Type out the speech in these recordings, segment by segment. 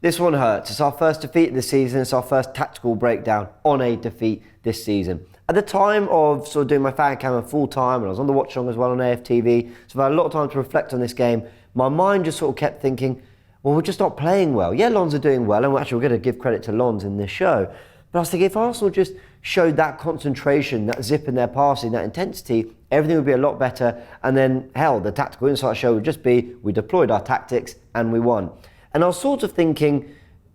This one hurts. It's our first defeat of the season. It's our first tactical breakdown on a defeat this season. At the time of sort of doing my fan cam full time, and I was on the watch along as well on AFTV, so I've had a lot of time to reflect on this game. My mind just sort of kept thinking, well, we're just not playing well. Yeah, Lens are doing well, and actually we're going to give credit to Lens in this show. But I was thinking, if Arsenal just showed that concentration, that zip in their passing, that intensity, everything would be a lot better. And then, hell, the tactical insight show would just be, we deployed our tactics and we won. And I was sort of thinking,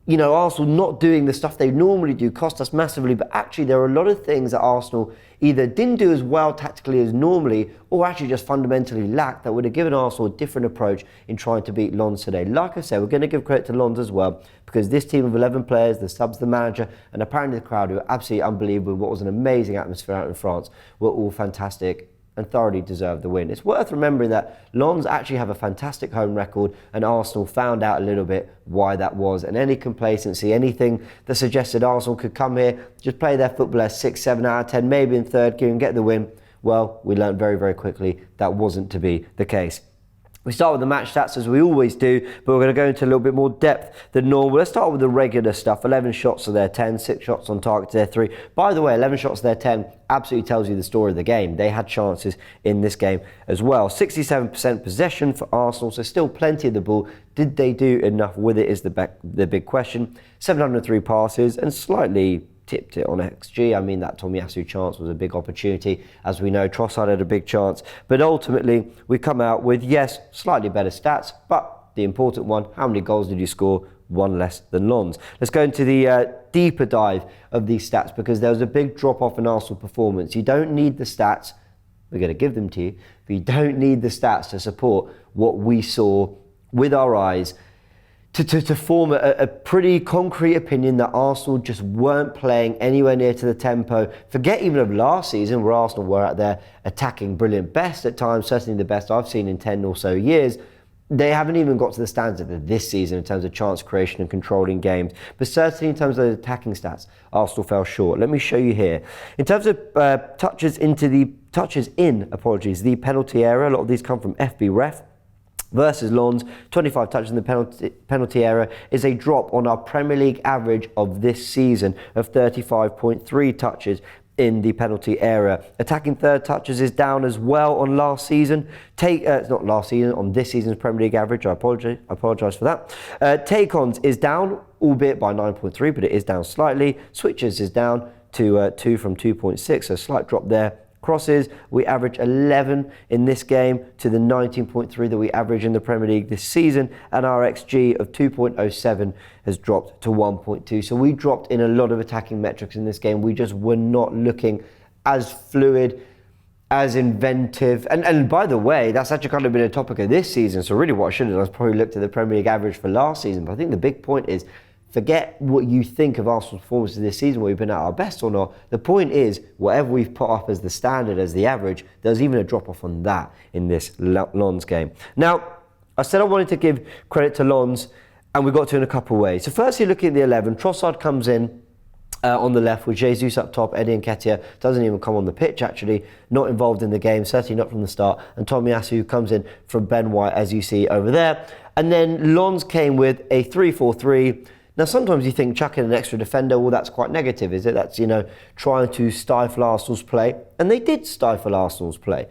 you know, Arsenal not doing the stuff they normally do cost us massively, but actually there are a lot of things that Arsenal either didn't do as well tactically as normally, or actually just fundamentally lacked, that would have given Arsenal a different approach in trying to beat Lens today. Like I said, we're going to give credit to Lens as well, because this team of 11 players, the subs, the manager, and apparently the crowd, who were absolutely unbelievable, what was an amazing atmosphere out in France, were all fantastic and thoroughly deserved the win. It's worth remembering that Lens actually have a fantastic home record, and Arsenal found out a little bit why that was. And any complacency, anything that suggested Arsenal could come here, just play their football as 6, 7 out of 10, maybe in third gear and get the win, well, we learned very, very quickly that wasn't to be the case. We start with the match stats as we always do, but we're going to go into a little bit more depth than normal. Let's start with the regular stuff. 11 shots to their 10, 6 shots on target to their 3. By the way, 11 shots to their 10 absolutely tells you the story of the game. They had chances in this game as well. 67% possession for Arsenal, so still plenty of the ball. Did they do enough with it is the big question. 703 passes and slightly tipped it on XG. I mean, that Tomiyasu chance was a big opportunity. As we know, Trossard had a big chance. But ultimately, we come out with, yes, slightly better stats, but the important one, how many goals did you score? One less than Lens. Let's go into the deeper dive of these stats, because there was a big drop-off in Arsenal performance. You don't need the stats. We're going to give them to you, but you don't need the stats to support what we saw with our eyes to form a pretty concrete opinion that Arsenal just weren't playing anywhere near to the tempo. Forget even of last season, where Arsenal were at their attacking brilliant best at times, certainly the best I've seen in 10 or so years. They haven't even got to the standard of this season in terms of chance creation and controlling games, but certainly in terms of the attacking stats, Arsenal fell short. Let me show you here. In terms of touches in the penalty area, a lot of these come from FB Ref. Versus Lens, 25 touches in the penalty area is a drop on our Premier League average of this season of 35.3 touches in the penalty area. Attacking third touches is down as well on last season. It's not last season, on this season's Premier League average. I apologise for that. Take-ons is down, albeit by 9.3, but it is down slightly. Switches is down to 2 from 2.6, so a slight drop there. Crosses, we average 11 in this game to the 19.3 that we average in the Premier League this season, and our XG of 2.07 has dropped to 1.2. So we dropped in a lot of attacking metrics in this game. We just were not looking as fluid, as inventive. And by the way, that's actually kind of been a topic of this season. So really what I should have done is probably looked at the Premier League average for last season. But I think the big point is, forget what you think of Arsenal's performances this season, where we've been at our best or not. The point is, whatever we've put up as the standard, as the average, there's even a drop-off on that in this Lens game. Now, I said I wanted to give credit to Lens, and we got to in a couple of ways. So firstly, looking at the 11, Trossard comes in on the left with Jesus up top. Eddie Nketiah doesn't even come on the pitch, actually, not involved in the game, certainly not from the start. And Tomiyasu comes in from Ben White, as you see over there. And then Lens came with a 3-4-3. Now, sometimes you think chucking an extra defender, well, that's quite negative, is it? That's, trying to stifle Arsenal's play. And they did stifle Arsenal's play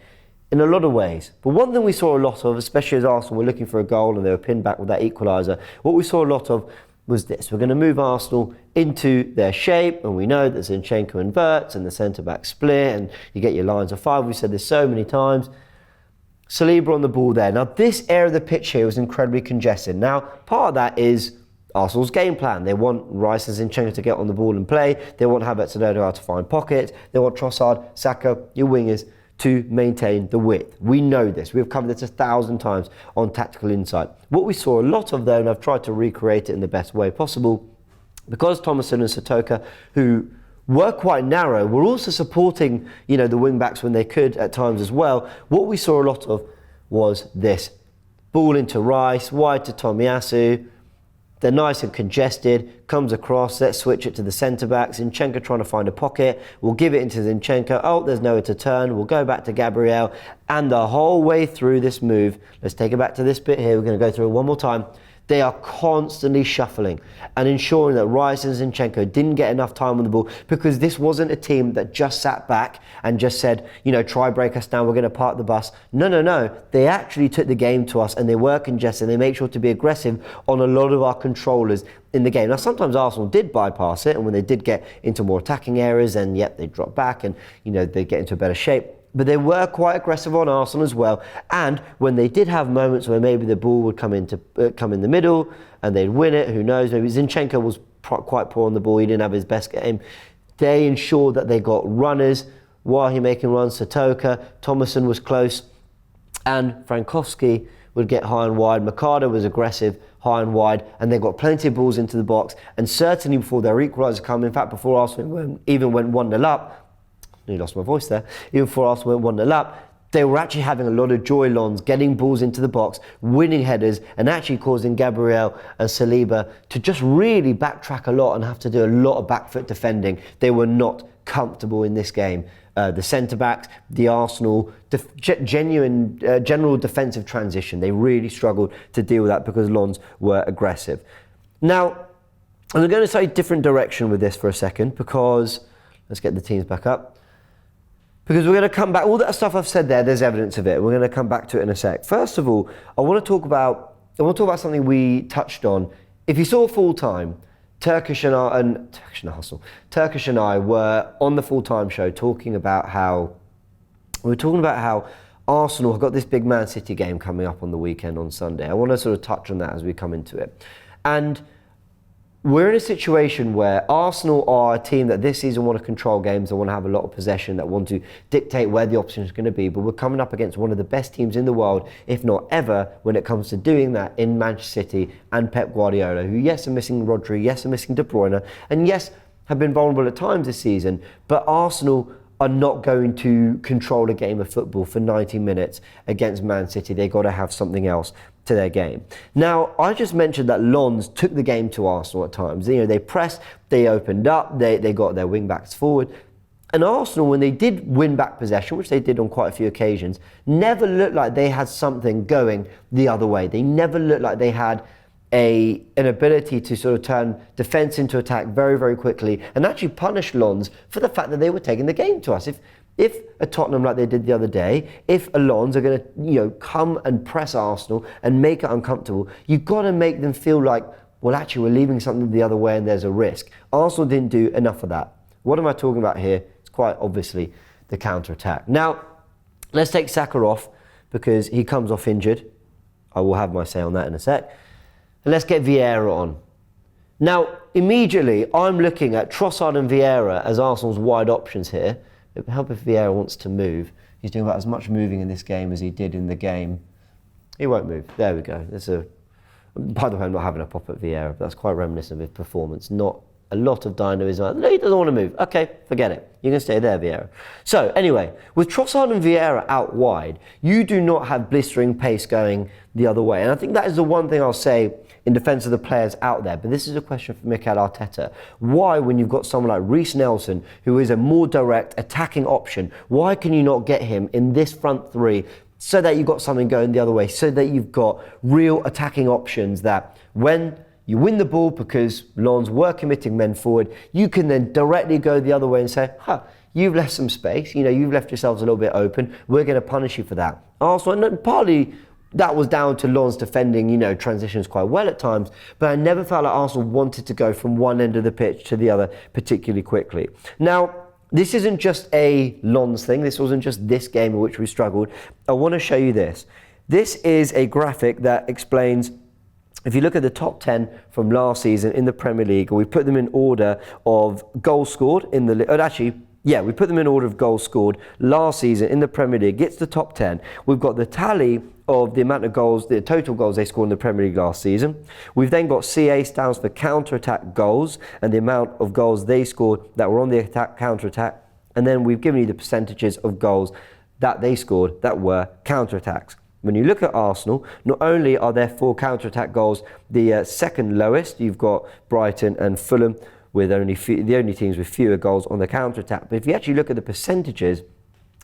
in a lot of ways. But one thing we saw a lot of, especially as Arsenal were looking for a goal and they were pinned back with that equaliser, what we saw a lot of was this. We're going to move Arsenal into their shape, and we know that Zinchenko inverts and the centre-back split, and you get your lines of 5. We've said this so many times. Saliba on the ball there. Now, this area of the pitch here was incredibly congested. Now, part of that is Arsenal's game plan. They want Rice and Zinchenko to get on the ball and play. They want Havertz to know how to find pockets. They want Trossard, Saka, your wingers, to maintain the width. We know this. We've covered this 1,000 times on Tactical Insight. What we saw a lot of, though, and I've tried to recreate it in the best way possible, because Thomason and Satoka, who were quite narrow, were also supporting, the wing-backs when they could at times as well. What we saw a lot of was this. Ball into Rice, wide to Tomiyasu. They're nice and congested, comes across, let's switch it to the centre-backs. Zinchenko trying to find a pocket, we'll give it into Zinchenko, oh, there's nowhere to turn, we'll go back to Gabriel, and the whole way through this move, let's take it back to this bit here, we're going to go through it one more time. They are constantly shuffling and ensuring that Raya and Zinchenko didn't get enough time on the ball, because this wasn't a team that just sat back and just said, try break us down, we're going to park the bus. No. They actually took the game to us, and they were congested. They make sure to be aggressive on a lot of our controllers in the game. Now, sometimes Arsenal did bypass it, and when they did get into more attacking areas, then they dropped back and, they get into a better shape. But they were quite aggressive on Arsenal as well. And when they did have moments where maybe the ball would come in the middle and they'd win it, who knows, maybe Zinchenko was quite poor on the ball, he didn't have his best game. They ensured that they got runners. Wahi making runs, Satoka, Thomason was close, and Frankowski would get high and wide. Mercado was aggressive, high and wide, and they got plenty of balls into the box. And certainly before their equaliser come, in fact, before Arsenal even went 1-0 up, I lost my voice there, even before Arsenal went 1-0 up, they were actually having a lot of joy, Lons, getting balls into the box, winning headers, and actually causing Gabriel and Saliba to just really backtrack a lot and have to do a lot of back foot defending. They were not comfortable in this game. The centre-backs, the Arsenal, general defensive transition, they really struggled to deal with that because Lons were aggressive. Now, I'm going to say a different direction with this for a second, because, let's get the teams back up. Because we're going to come back, all that stuff I've said there, there's evidence of it. We're going to come back to it in a sec. First of all, I want to talk about something we touched on. If you saw full time, Turkish and I were on the full time show talking about how Arsenal have got this big Man City game coming up on the weekend on Sunday. I want to sort of touch on that as we come into it. And we're in a situation where Arsenal are a team that this season want to control games, they want to have a lot of possession, that want to dictate where the opposition is going to be, but we're coming up against one of the best teams in the world, if not ever, when it comes to doing that in Manchester City and Pep Guardiola, who yes are missing Rodri, yes are missing De Bruyne, and yes have been vulnerable at times this season, but Arsenal are not going to control a game of football for 90 minutes against Man City. They've got to have something else to their game. Now, I just mentioned that Lons took the game to Arsenal at times. They pressed, they opened up, they got their wing-backs forward. And Arsenal, when they did win back possession, which they did on quite a few occasions, never looked like they had something going the other way. They never looked like they had an ability to sort of turn defence into attack very, very quickly and actually punish Lons for the fact that they were taking the game to us. If a Tottenham, like they did the other day, if a Lons are going to come and press Arsenal and make it uncomfortable, you've got to make them feel like, well, actually we're leaving something the other way and there's a risk. Arsenal didn't do enough of that. What am I talking about here? It's quite obviously the counter-attack. Now, let's take Saka off because he comes off injured. I will have my say on that in a sec. And let's get Vieira on. Now, immediately, I'm looking at Trossard and Vieira as Arsenal's wide options here. It would help if Vieira wants to move. He's doing about as much moving in this game as he did in the game. He won't move. There we go. By the way, I'm not having a pop at Vieira, but that's quite reminiscent of his performance. Not a lot of dynamism. No, he doesn't want to move. Okay, forget it. You can stay there, Vieira. So, anyway, with Trossard and Vieira out wide, you do not have blistering pace going the other way. And I think that is the one thing I'll say in defence of the players out there. But this is a question for Mikel Arteta. Why, when you've got someone like Reece Nelson, who is a more direct attacking option, why can you not get him in this front three so that you've got something going the other way, so that you've got real attacking options that when you win the ball because Lons were committing men forward, you can then directly go the other way and say, you've left some space, you've left yourselves a little bit open, we're going to punish you for that. Arsenal, and partly that was down to Lons defending, transitions quite well at times, but I never felt like Arsenal wanted to go from one end of the pitch to the other particularly quickly. Now, this isn't just a Lons thing, this wasn't just this game in which we struggled. I want to show you this. This is a graphic that explains, if you look at the top 10 from last season in the Premier League, we put them in order of goals scored in the we put them in order of goals scored last season in the Premier League. It's the top 10. We've got the tally of the amount of goals, the total goals they scored in the Premier League last season. We've then got CA stands for counter-attack goals and the amount of goals they scored that were on the attack, counter-attack. And then we've given you the percentages of goals that they scored that were counter-attacks. When you look at Arsenal, not only are their 4 counter-attack goals the second lowest, you've got Brighton and Fulham with the only teams with fewer goals on the counter-attack. But if you actually look at the percentages,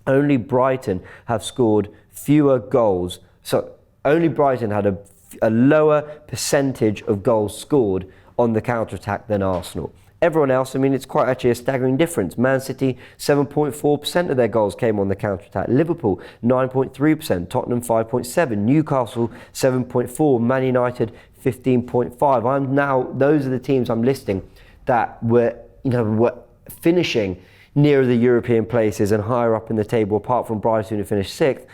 only Brighton have scored fewer goals. So only Brighton had a a lower percentage of goals scored on the counter-attack than Arsenal. Everyone else, I mean, it's quite actually a staggering difference. Man City, 7.4% of their goals came on the counter-attack. Liverpool, 9.3%. Tottenham, 5.7%. Newcastle, 7.4%. Man United, 15.5%. Those are the teams I'm listing that were finishing nearer the European places and higher up in the table, apart from Brighton, who finished 6th.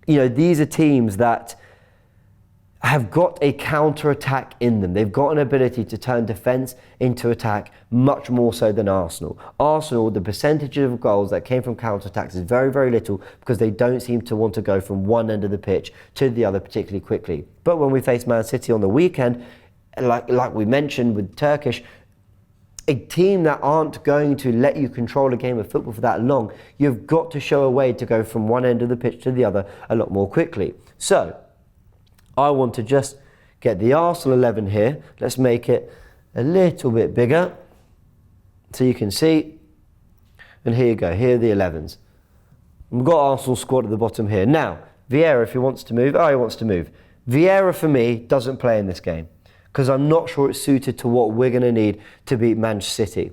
These are teams that have got a counter-attack in them. They've got an ability to turn defence into attack much more so than Arsenal. Arsenal, the percentage of goals that came from counter-attacks is very, very little because they don't seem to want to go from one end of the pitch to the other particularly quickly. But when we face Man City on the weekend, like we mentioned with Turkish, a team that aren't going to let you control a game of football for that long, you've got to show a way to go from one end of the pitch to the other a lot more quickly. So, I want to just get the Arsenal 11 here. Let's make it a little bit bigger so you can see. And here you go, here are the 11s. We've got Arsenal squad at the bottom here. Now, Vieira, if he wants to move, he wants to move. Vieira, for me, doesn't play in this game because I'm not sure it's suited to what we're going to need to beat Manchester City.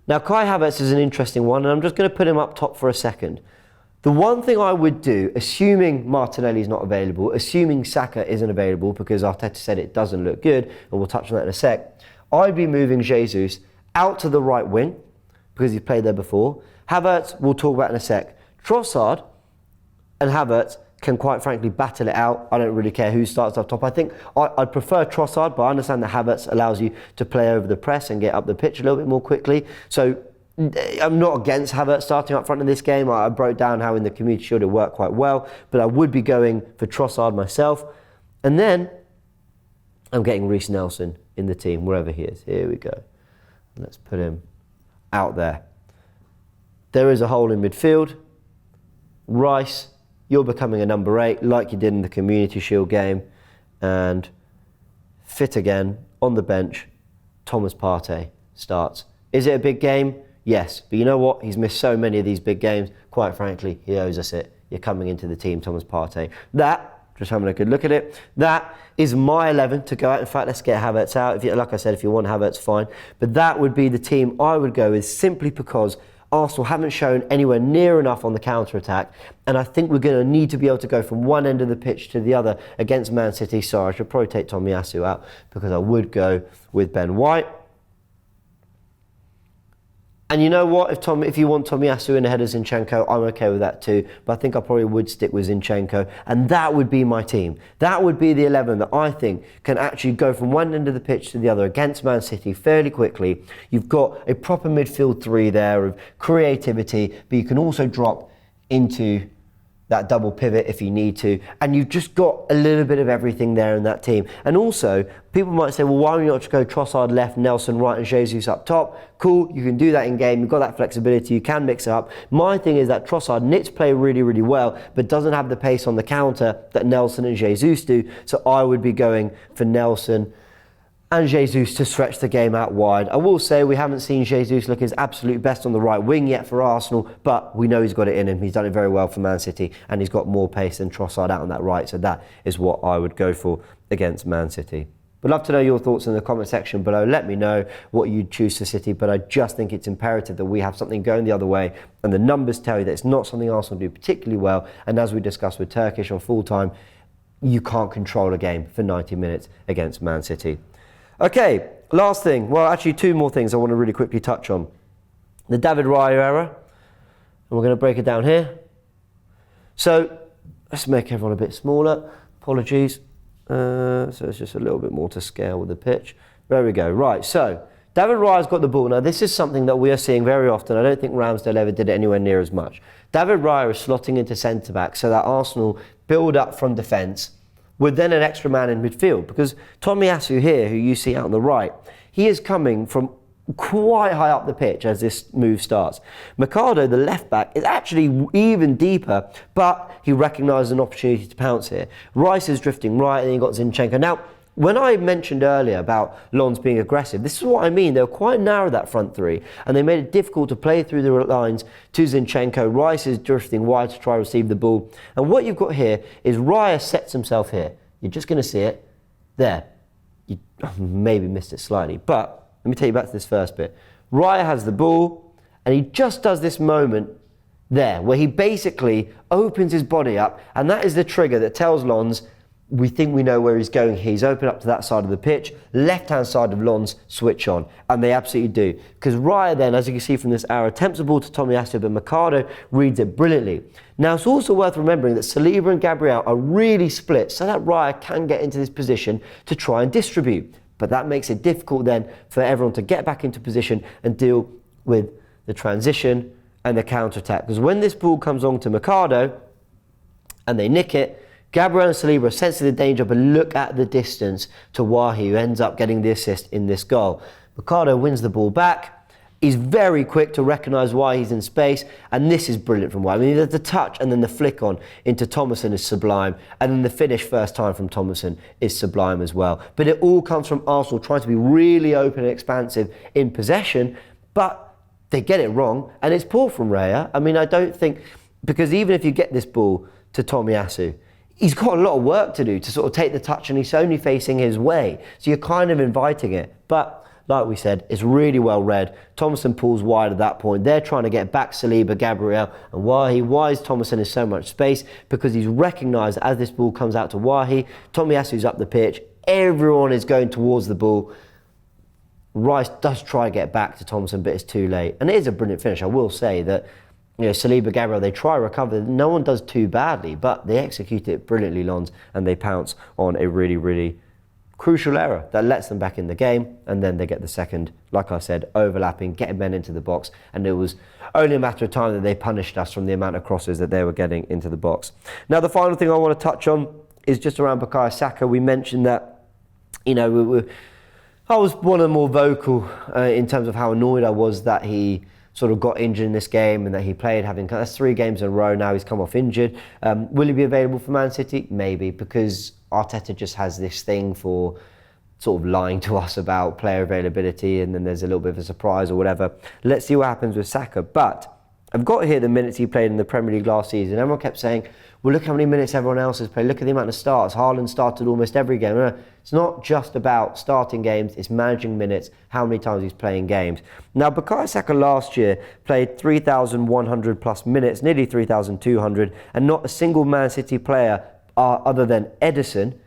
Now, Kai Havertz is an interesting one, and I'm just going to put him up top for a second. The one thing I would do, assuming Martinelli's not available, assuming Saka isn't available because Arteta said it doesn't look good, and we'll touch on that in a sec, I'd be moving Jesus out to the right wing because he's played there before. Havertz, we'll talk about in a sec. Trossard and Havertz can quite frankly battle it out. I don't really care who starts up top. I think I'd prefer Trossard, but I understand that Havertz allows you to play over the press and get up the pitch a little bit more quickly. So I'm not against Havertz starting up front in this game. I broke down how in the Community Shield it worked quite well, but I would be going for Trossard myself. And then I'm getting Reece Nelson in the team, wherever he is. Here we go. Let's put him out there. There is a hole in midfield. Rice, you're becoming a number 8 like you did in the Community Shield game. And fit again on the bench, Thomas Partey starts. Is it a big game? Yes, but you know what? He's missed so many of these big games. Quite frankly, he owes us it. You're coming into the team, Thomas Partey. Just having a good look at it, that is my 11 to go out. In fact, let's get Havertz out. Like I said, if you want Havertz, fine. But that would be the team I would go with simply because Arsenal haven't shown anywhere near enough on the counter-attack. And I think we're going to need to be able to go from one end of the pitch to the other against Man City. Sorry, I should probably take Tomiyasu out because I would go with Ben White. And you know what? If you want Tomiyasu in ahead of Zinchenko, I'm okay with that too. But I think I probably would stick with Zinchenko. And that would be my team. That would be the 11 that I think can actually go from one end of the pitch to the other against Man City fairly quickly. You've got a proper midfield 3 there of creativity, but you can also drop into that double pivot if you need to, and you've just got a little bit of everything there in that team. And also, people might say, well, why don't you not just go Trossard left, Nelson right, and Jesus up top? Cool, you can do that in game, you've got that flexibility, you can mix it up. My thing is that Trossard knits play really, really well, but doesn't have the pace on the counter that Nelson and Jesus do, so I would be going for Nelson and Jesus to stretch the game out wide. I will say we haven't seen Jesus look his absolute best on the right wing yet for Arsenal, but we know he's got it in him. He's done it very well for Man City, and he's got more pace than Trossard out on that right, so that is what I would go for against Man City. Would love to know your thoughts in the comment section below. Let me know what you'd choose for City, but I just think it's imperative that we have something going the other way, and the numbers tell you that it's not something Arsenal do particularly well, and as we discussed with Turkish on full time, you can't control a game for 90 minutes against Man City. Okay, last thing. Well, actually, 2 more things I want to really quickly touch on. The David Raya error. And we're going to break it down here. So, let's make everyone a bit smaller. Apologies. So it's just a little bit more to scale with the pitch. There we go. Right, so David Raya's got the ball. Now, this is something that we are seeing very often. I don't think Ramsdale ever did it anywhere near as much. David Raya is slotting into centre-back so that Arsenal build up from defence with then an extra man in midfield, because Tomiyasu here, who you see out on the right, he is coming from quite high up the pitch as this move starts. Mercado, the left back, is actually even deeper, but he recognises an opportunity to pounce here. Rice is drifting right, and then you've got Zinchenko. Now, when I mentioned earlier about Lens being aggressive, this is what I mean. They were quite narrow, that front 3, and they made it difficult to play through the lines to Zinchenko. Rice is drifting wide to try to receive the ball. And what you've got here is Raya sets himself here. You're just going to see it there. You maybe missed it slightly, but let me take you back to this first bit. Raya has the ball, and he just does this moment there, where he basically opens his body up, and that is the trigger that tells Lons, we think we know where he's going. He's open up to that side of the pitch, left-hand side of Lons, switch on. And they absolutely do. Because Raya then, as you can see from this arrow, attempts the ball to Tomiyasu, but Mercado reads it brilliantly. Now, it's also worth remembering that Saliba and Gabriel are really split, so that Raya can get into this position to try and distribute. But that makes it difficult then for everyone to get back into position and deal with the transition and the counter-attack. Because when this ball comes on to Mercado and they nick it, Gabriel and Saliba sense the danger, but look at the distance to Wahi, who ends up getting the assist in this goal. Mercado wins the ball back. He's very quick to recognise why he's in space, and this is brilliant from Wahi. I mean, the touch and then the flick on into Thomason is sublime, and then the finish first time from Thomason is sublime as well. But it all comes from Arsenal trying to be really open and expansive in possession, but they get it wrong, and it's poor from Raya. I mean, I don't think, because even if you get this ball to Tomiyasu, he's got a lot of work to do to sort of take the touch, and he's only facing his way. So you're kind of inviting it. But like we said, it's really well read. Thomason pulls wide at that point. They're trying to get back Saliba, Gabriel, and Wahi. Why is Thomason in so much space? Because he's recognised as this ball comes out to Wahi, Tomiyasu's up the pitch. Everyone is going towards the ball. Rice does try to get back to Thomason, but it's too late. And it is a brilliant finish. I will say that, Saliba, Gabriel, they try to recover. No one does too badly, but they execute it brilliantly, Lons, and they pounce on a really, really crucial error that lets them back in the game, and then they get the second, like I said, overlapping, getting men into the box, and it was only a matter of time that they punished us from the amount of crosses that they were getting into the box. Now, the final thing I want to touch on is just around Bukayo Saka. We mentioned that, I was one of the more vocal in terms of how annoyed I was that he sort of got injured in this game and that he played that's 3 games in a row now he's come off injured. Will he be available for Man City? Maybe, because Arteta just has this thing for sort of lying to us about player availability, and then there's a little bit of a surprise or whatever. Let's see what happens with Saka. But I've got here the minutes he played in the Premier League last season. Everyone kept saying, well, look how many minutes everyone else has played. Look at the amount of starts. Haaland started almost every game. No, it's not just about starting games. It's managing minutes, how many times he's playing games. Now, Bukayo Saka last year played 3,100 plus minutes, nearly 3,200, and not a single Man City player other than Edison,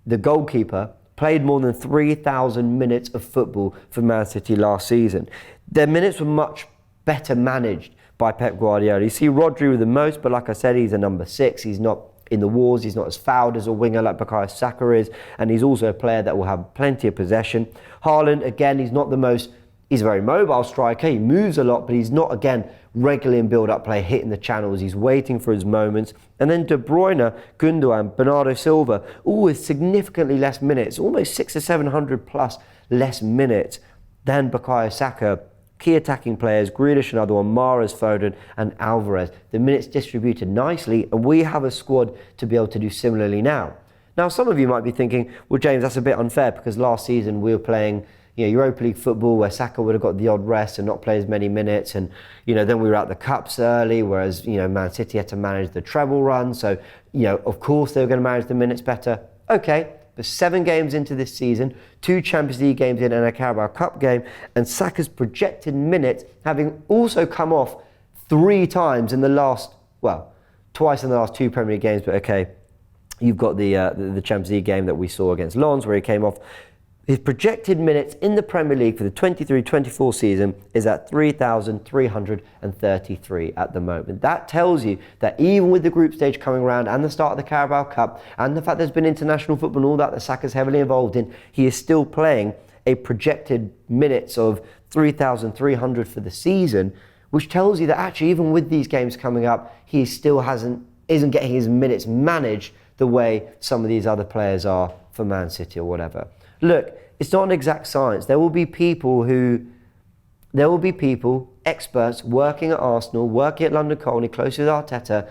the goalkeeper, played more than 3,000 minutes of football for Man City last season. Their minutes were much better managed by Pep Guardiola. You see Rodri with the most, but like I said, he's a number 6. He's not in the wars. He's not as fouled as a winger like Bukayo Saka is, and he's also a player that will have plenty of possession. Haaland, again, he's not the most. He's a very mobile striker. He moves a lot, but he's not, again, regularly in build-up play, hitting the channels. He's waiting for his moments. And then De Bruyne, Gundogan, Bernardo Silva, all with significantly less minutes, almost 600 or 700 plus less minutes than Bukayo Saka. Key attacking players, Grealish another one, Mahrez, Foden and Alvarez. The minutes distributed nicely, and we have a squad to be able to do similarly now. Now, some of you might be thinking, well, James, that's a bit unfair because last season we were playing Europa League football where Saka would have got the odd rest and not play as many minutes, and then we were out the cups early, whereas Man City had to manage the treble run, so of course they were going to manage the minutes better. Okay, but 7 games into this season, 2 Champions League games in and a Carabao Cup game, and Saka's projected minutes having also come off 3 times in the last, twice in the last 2 Premier League games, but okay, you've got the Champions League game that we saw against Lens where he came off. His projected minutes in the Premier League for the 23-24 season is at 3,333 at the moment. That tells you that even with the group stage coming around and the start of the Carabao Cup and the fact there's been international football and all that Saka's heavily involved in, he is still playing a projected minutes of 3,300 for the season, which tells you that actually even with these games coming up, he still isn't getting his minutes managed the way some of these other players are for Man City or whatever. Look, it's not an exact science. There will be people, experts working at Arsenal, working at London Colney, close with Arteta,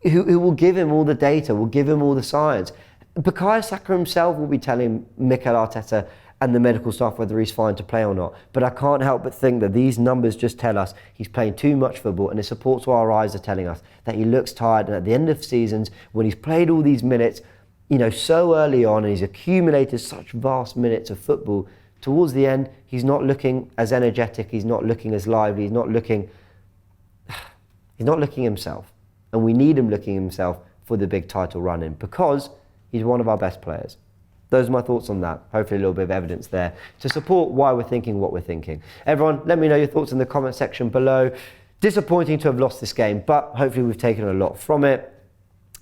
who will give him all the data, will give him all the science. Bukayo Saka himself will be telling Mikel Arteta and the medical staff whether he's fine to play or not. But I can't help but think that these numbers just tell us he's playing too much football, and it supports what our eyes are telling us, that he looks tired, and at the end of seasons, when he's played all these minutes, so early on, and he's accumulated such vast minutes of football. Towards the end, he's not looking as energetic, he's not looking as lively, he's not looking himself. And we need him looking himself for the big title run in, because he's one of our best players. Those are my thoughts on that. Hopefully a little bit of evidence there to support why we're thinking what we're thinking. Everyone, let me know your thoughts in the comment section below. Disappointing to have lost this game, but hopefully we've taken a lot from it.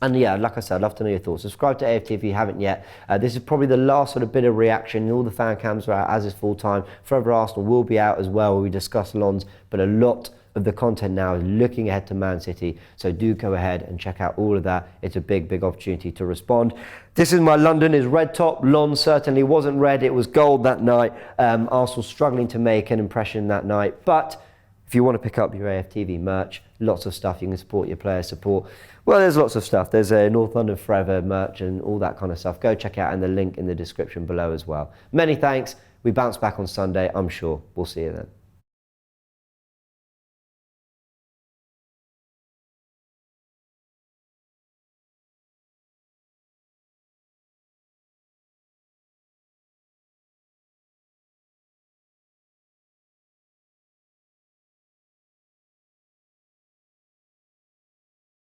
And yeah, like I said, I'd love to know your thoughts. Subscribe to AFTV if you haven't yet. This is probably the last sort of bit of reaction. All the fan cams are out, as is full time. Forever Arsenal will be out as well, where we discuss Lons, but a lot of the content now is looking ahead to Man City. So do go ahead and check out all of that. It's a big, big opportunity to respond. This is my London is red top. Lons certainly wasn't red. It was gold that night. Arsenal struggling to make an impression that night. But if you want to pick up your AFTV merch, lots of stuff. You can support your player support. Well, there's lots of stuff. There's a North London Forever merch and all that kind of stuff. Go check out, and the link in the description below as well. Many thanks. We bounce back on Sunday, I'm sure. We'll see you then.